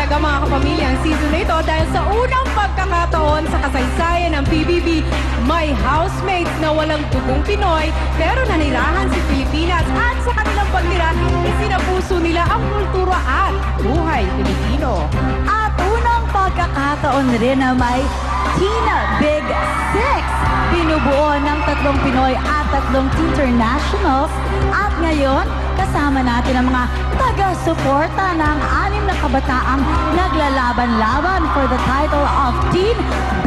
talaga mga kapamilya ang season na ito dahil sa unang pagkakataon sa kasaysayan ng PBB, may housemates na walang dugong Pinoy pero nanirahan si Pilipinas at sa kanilang pagtira, isinapuso nila ang kultura at buhay Pilipino. At unang pagkakataon rin na may Tina Big Six. Binubuo ng 3 Pinoy at 3 internationals. At ngayon, kasama natin ang mga taga-suporta ng 6 na kabataang naglalaban-laban for the title of Teen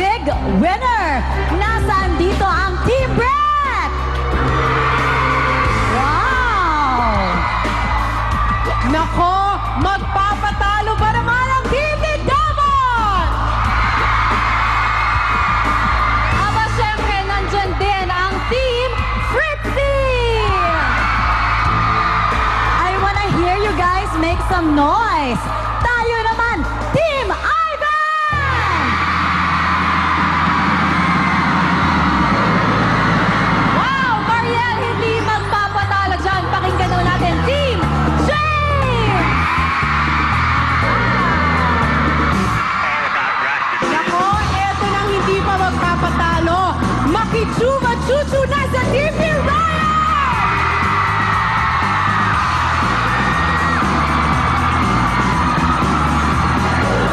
Big Winner. Nasaan dito ang Team Brett? Wow! Nako, magpapatalo ba naman ang Team ni Davon? Aba, syempre, nandyan din ang Team Fritzy! I wanna hear you guys make some noise. Tayo naman, Team Ivan! Wow, Mariel, hindi magpapatalo dyan. Pakinggan daw natin, Team James! Nako, eto nang hindi pa magpapatalo. Makichuba chuchu na sa Team ni Ryan!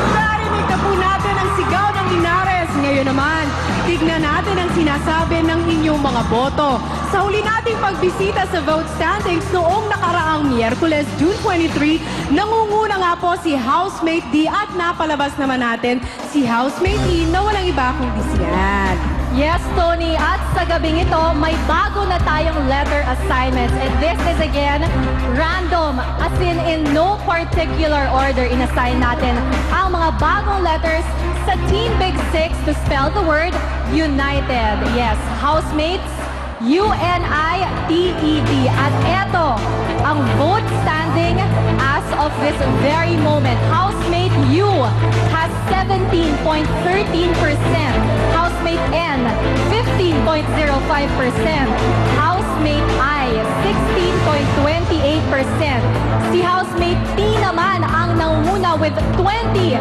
Narinig na po natin ang sigaw ng Linares. Ngayon naman, tignan natin ang sinasabi ng inyong mga boto. Sa huli nating pagbisita sa vote standings noong nakaraang Miyerkules, June 23, nangunguna nga po si Housemate D at napalabas naman natin si Housemate E na walang iba kundi si Ann. Yes, Tony. At sa gabing ito, may bago na tayong letter assignments. And this is again, random. As in no particular order, inassign natin ang mga bagong letters sa Team Big Six to spell the word United. Yes, housemates, U-N-I-T-E-D. At eto, ang vote standing as of this very moment. Housemate U has 17.13%. Housemate N, 15.05%. Housemate I, 16.28%. Si Housemate T naman ang nangunguna with 20.63%.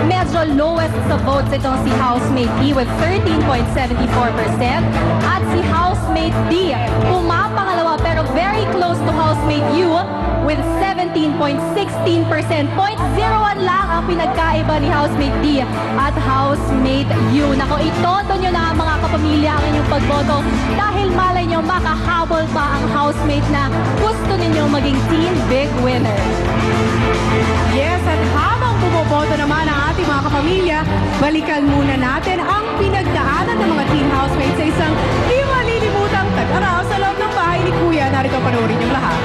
Medyo lowest sa votes itong si Housemate E with 13.74%. At si Housemate D, pumapangalawa pero very close to Housemate U with 17.16%. 0.01 lang ang pinagkaiba ni Housemate D at Housemate U. Nako, itoto nyo na mga kapamilya ang inyong pagboto dahil malay nyo makahabol pa ang housemate na gusto ninyo maging Team Big Winner. Yes, at habang bumoboto naman ang ating mga kapamilya, balikan muna natin ang pinagdaanan ng mga team housemates sa isang di malilimutang tag-araw sa loob ng bahay ni Kuya. Narito panoorin yung lahat.